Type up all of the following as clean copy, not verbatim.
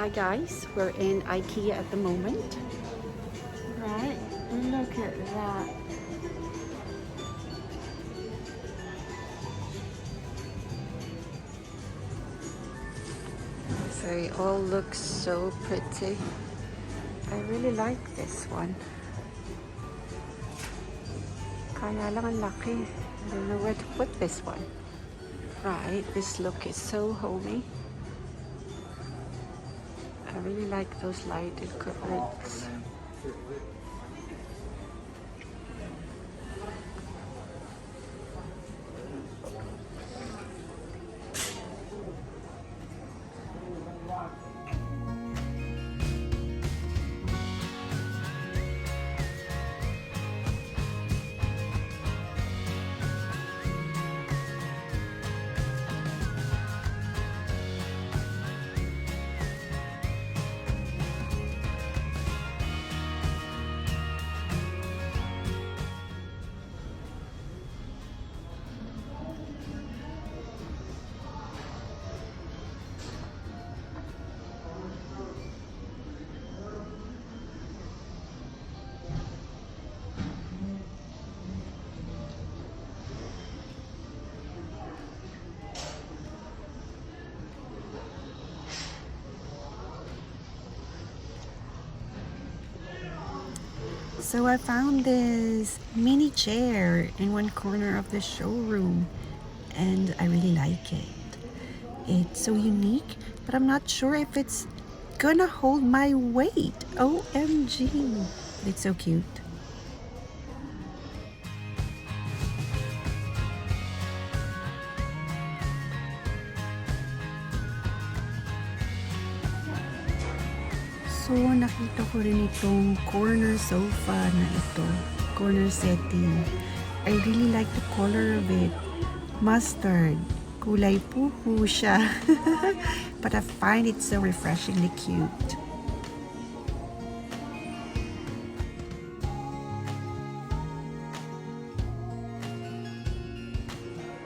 Hi guys, we're in Ikea at the moment. Right, look at that. So it all looks so pretty. I really like this one. Kaya lang ang laki. I don't know where to put this one. Right, this look is so homey. I really like those lighted cupboards. So I found this mini chair in one corner of the showroom and I really like it. It's so unique, but I'm not sure if it's gonna hold my weight. OMG. But it's so cute. So, nakita ko rin itong corner sofa na ito. Corner setting. I really like the color of it. Mustard. Kulay pupu siya. But I find it so refreshingly cute.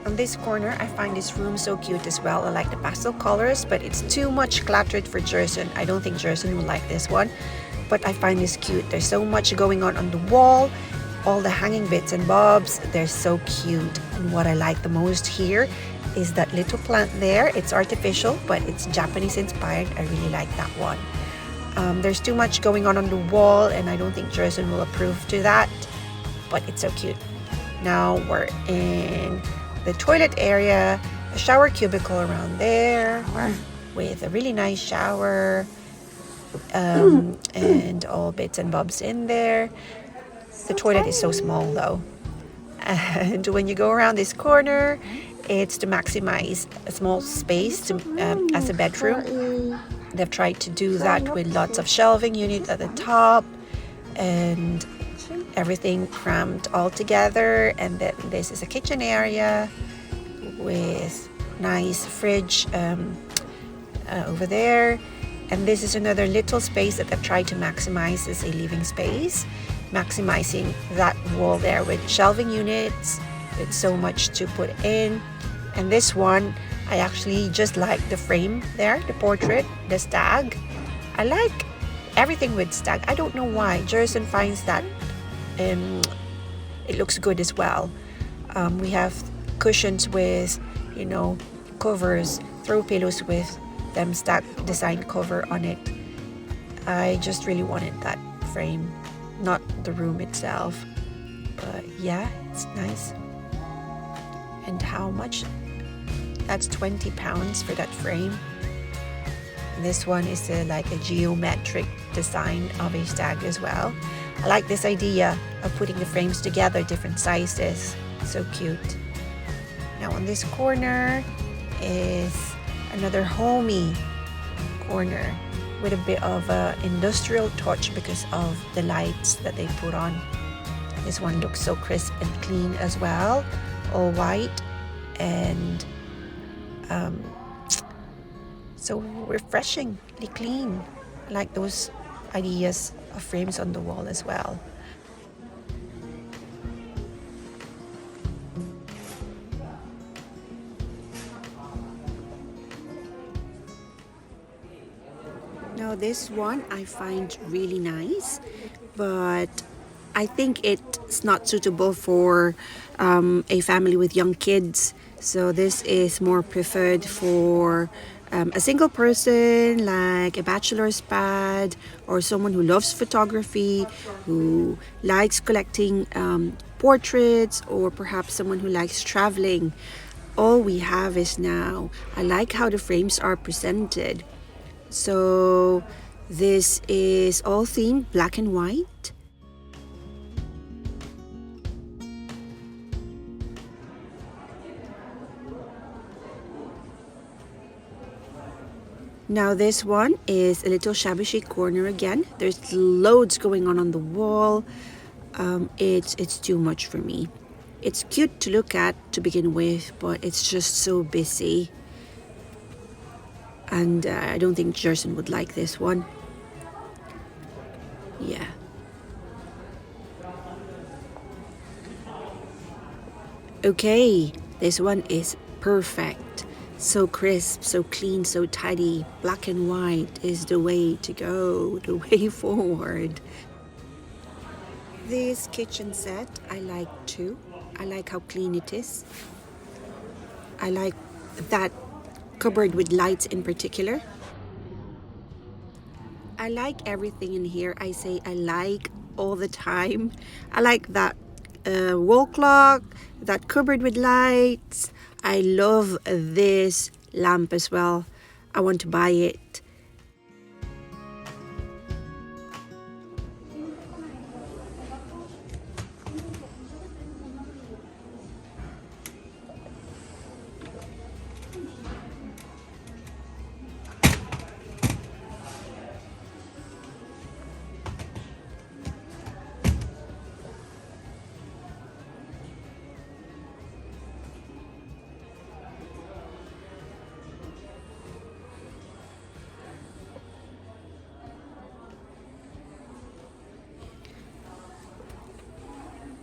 On this corner, I find this room so cute as well. I like the pastel colors, but it's too much cluttered for Jerson. I don't think Jerson will like this one, but I find this cute. There's so much going on the wall, all the hanging bits and bobs. They're so cute. And what I like the most here is that little plant there. It's artificial, but it's Japanese inspired. I really like that one. There's too much going on the wall, and I don't think Jerson will approve to that, but it's so cute. Now we're in the toilet area, a shower cubicle around there with a really nice shower and all bits and bobs in there. The toilet is so small though. And when you go around this corner, it's to maximize a small space as a bedroom. They've tried to do that with lots of shelving unit at the top and everything crammed all together. And then this is a kitchen area with nice fridge over there, and this is another little space that I've tried to maximize as a living space, maximizing that wall there with shelving units with so much to put in. And this one, I actually just like the frame there, the portrait, the stag. I like everything with stag. I don't know why. Jerson finds that it looks good as well. We have cushions with, covers, throw pillows with them stag design cover on it. I just really wanted that frame, not the room itself. But yeah, it's nice. And how much? That's £20 for that frame. This one is like a geometric design of a stag as well. I like this idea of putting the frames together, different sizes. So cute. Now on this corner is another homey corner with a bit of an industrial touch because of the lights that they put on. This one looks so crisp and clean as well, all white and so refreshingly clean. I like those ideas of frames on the wall as well. Now this one I find really nice, but I think it's not suitable for a family with young kids. So this is more preferred for a single person, like a bachelor's pad, or someone who loves photography, who likes collecting portraits, or perhaps someone who likes traveling. All we have is now. I like how the frames are presented. So this is all themed black and white. Now this one is a little shabby chic corner again. There's loads going on the wall. It's too much for me. It's cute to look at to begin with, but it's just so busy. And I don't think Jerson would like this one. Yeah. Okay, this one is perfect. So crisp, so clean, so tidy. Black and white is the way to go, the way forward. This kitchen set I like too. I like how clean it is. I like that cupboard with lights in particular. I like everything in here. I say I like all the time. I like that wall clock, that cupboard with lights. I love this lamp as well. I want to buy it.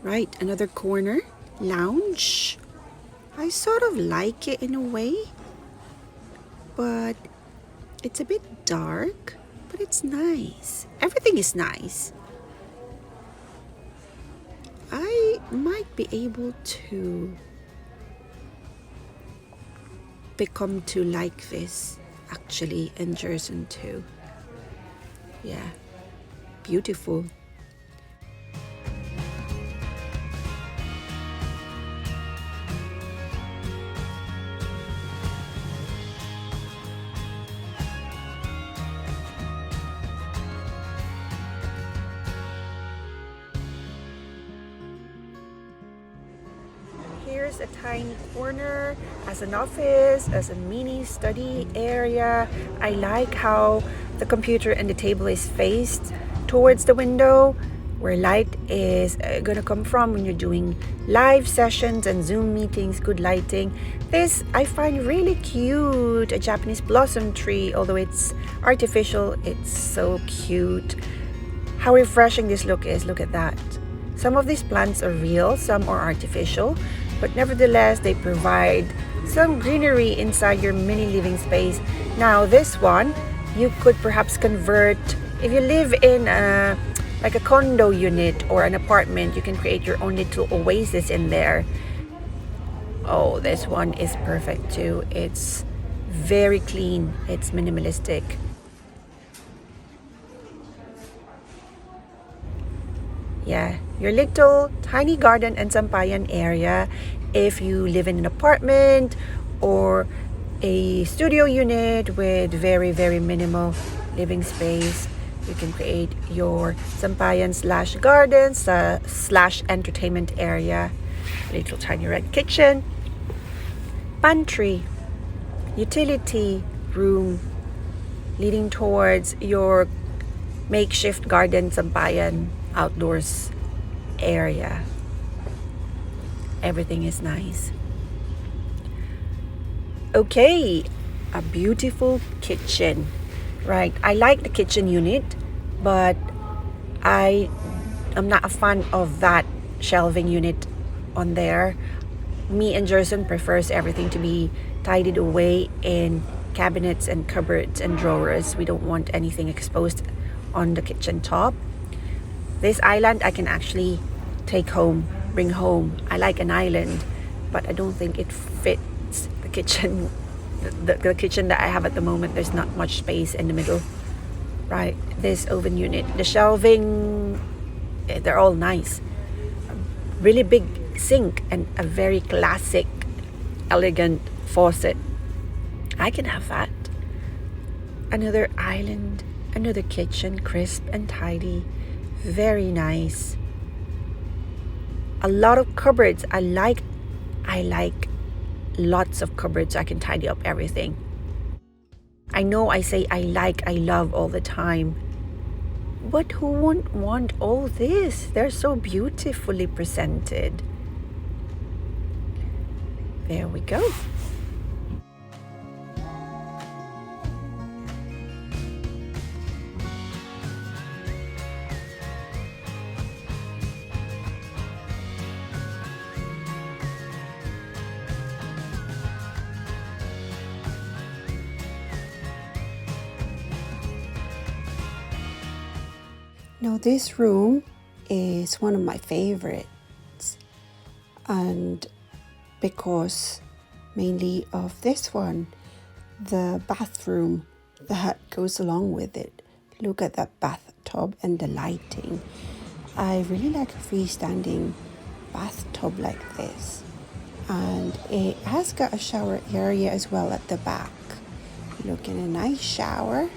Right, another corner, lounge. I sort of like it in a way, but it's a bit dark, but it's nice. Everything is nice. I might be able to become to like this actually, and Jerson too. Yeah, beautiful. Here's a tiny corner as an office, as a mini study area. I like how the computer and the table is faced towards the window, where light is gonna come from when you're doing live sessions and Zoom meetings. Good lighting. This I find really cute, a Japanese blossom tree. Although it's artificial, it's so cute. How refreshing this look is. Look at that. Some of these plants are real, some are artificial, but nevertheless they provide some greenery inside your mini living space. Now this one you could perhaps convert. If you live in like a condo unit or an apartment, you can create your own little oasis in there. Oh, this one is perfect too. It's very clean, it's minimalistic. Yeah, your little tiny garden and sampayan area. If you live in an apartment or a studio unit with very minimal living space, you can create your sampayan slash gardens slash entertainment area. Little tiny red kitchen, pantry, utility room leading towards your makeshift garden sampayan outdoors area. Everything is nice. Okay, a beautiful kitchen. Right, I like the kitchen unit, but I am not a fan of that shelving unit on there. Me and Jerson prefers everything to be tidied away in cabinets and cupboards and drawers. We don't want anything exposed on the kitchen top. This island I can actually take home, bring home. I like an island, but I don't think it fits the kitchen. The kitchen that I have at the moment, there's not much space in the middle. Right, this oven unit, the shelving, they're all nice. A really big sink and a very classic, elegant faucet. I can have that. Another island, another kitchen, crisp and tidy, very nice. A lot of cupboards. I like lots of cupboards so I can tidy up everything. I know I say I love all the time, but who won't want all this? They're so beautifully presented. There we go. Now this room is one of my favorites, and because mainly of this one, the bathroom that goes along with it. Look at that bathtub and the lighting. I really like a freestanding bathtub like this, and it has got a shower area as well at the back. Look, in a nice shower.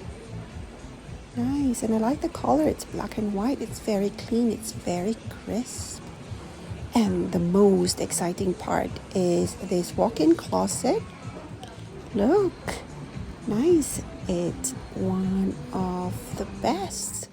Nice, and I like the color. It's black and white. It's very clean. It's very crisp. And the most exciting part is this walk-in closet. Look, nice. It's one of the best.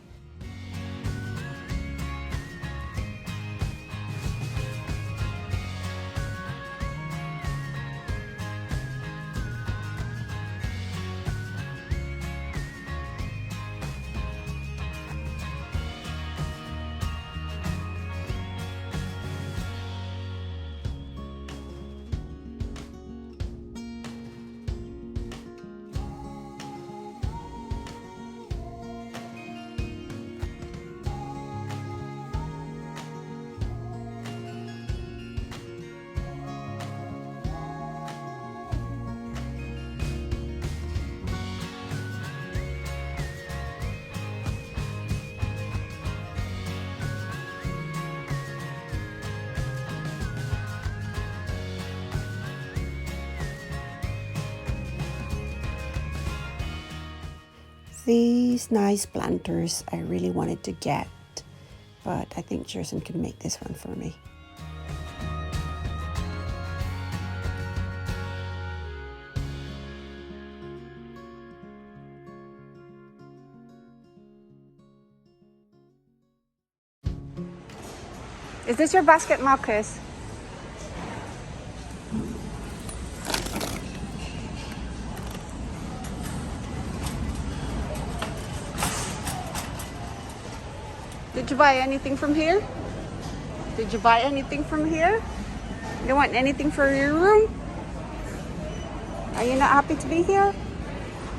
These nice planters I really wanted to get, but I think Jerson can make this one for me. Is this your basket, Marcus? Did you buy anything from here? Did you buy anything from here? You don't want anything for your room? Are you not happy to be here?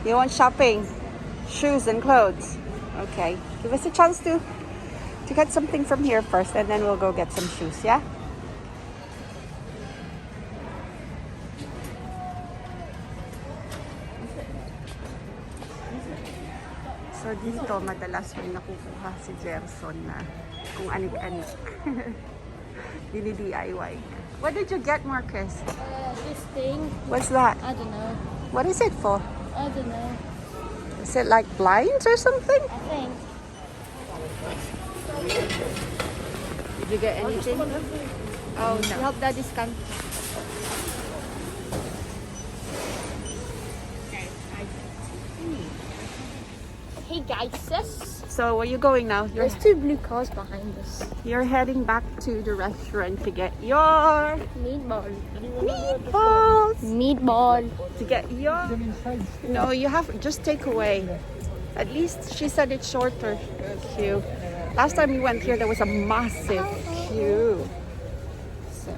You want shopping? Shoes and clothes? Okay, give us a chance to get something from here first, and then we'll go get some shoes, yeah? So dito, madalas may nakukuha si Jerson na kung anik-anik. Dini-DIY. What did you get, Marcus? This thing. What's that? I don't know. What is it for? I don't know. Is it like blinds or something? I think. Did you get anything? Oh, no. Help Daddy's come. Hey guys, sis. So where are you going now? There's two blue cars behind us. You're heading back to the restaurant to get your Meatball. meatballs. Meatball. To get your... No, you have... Just take away. At least she said it's shorter queue. Last time we went here, there was a massive queue. So,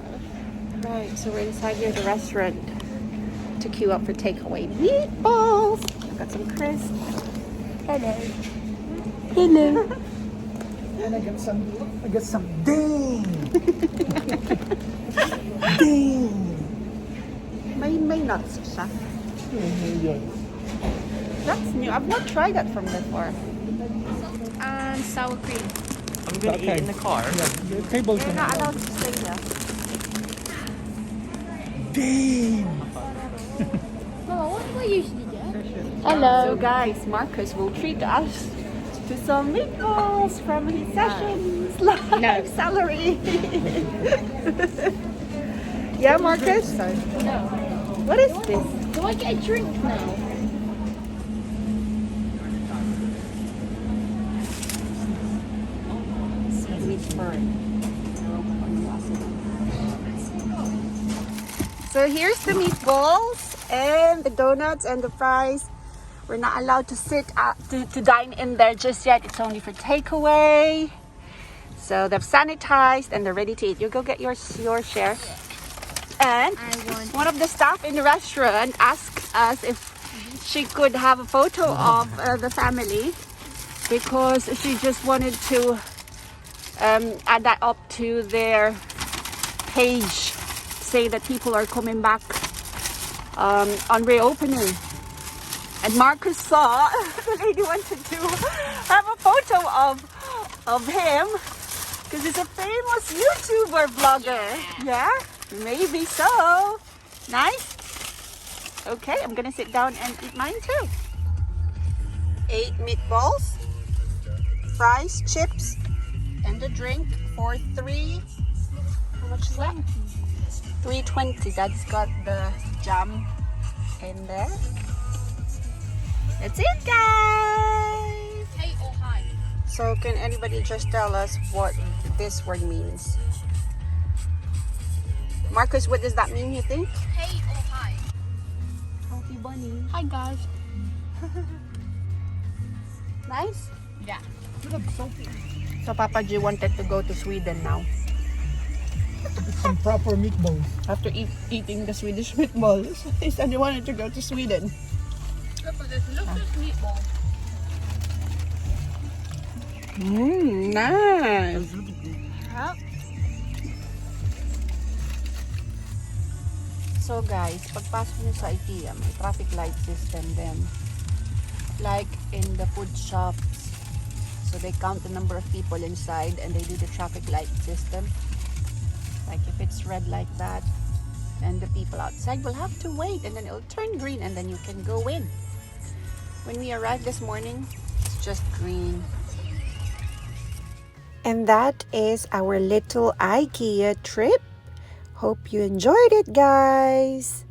right, so we're inside here, the restaurant. to queue up for takeaway meatballs. I've got some crisp. Hello. Hello. And I get some ding. Ding. May nuts siya. That's new. I've not tried that from before. And sour cream. I'm gonna eat in the car. Yeah, the table's You're not allowed to stay there. ding. Mama, what do I usually get? So Hello. guys, Marcus will treat us to some meatballs from his sessions live salary. Yeah, Marcus? No. What is this? Do I get a drink now? So here's the meatballs and the donuts and the fries. We're not allowed to sit to dine in there just yet. It's only for takeaway. So they've sanitized and they're ready to eat. You go get your share. And one of the staff in the restaurant asked us if she could have a photo of the family because she just wanted to add that up to their page, say that people are coming back on reopening. And Marcus saw the lady wanted to have a photo of him because he's a famous YouTuber vlogger. Yeah, maybe so. Nice. Okay, I'm gonna sit down and eat mine too. 8 meatballs, fries, chips, and a drink for 3. How much is that? $3.20. That's got the jam in there. That's it, guys. Hey or hi? So can anybody just tell us what this word means? Marcus, what does that mean, you think? Hey or hi? Healthy bunny. Hi guys. Nice. Yeah. So Papa G wanted to go to Sweden now. Some proper meatballs. After eating the Swedish meatballs, he said he wanted to go to Sweden. Look at this. Look at this meatball. Nice. So guys, pagpasok nyo sa Ikea, may traffic light system then. Like in the food shops. So they count the number of people inside and they do the traffic light system. Like if it's red like that, and the people outside will have to wait and then it'll turn green and then you can go in. When we arrived this morning, it's just green. And that is our little IKEA trip. Hope you enjoyed it, guys.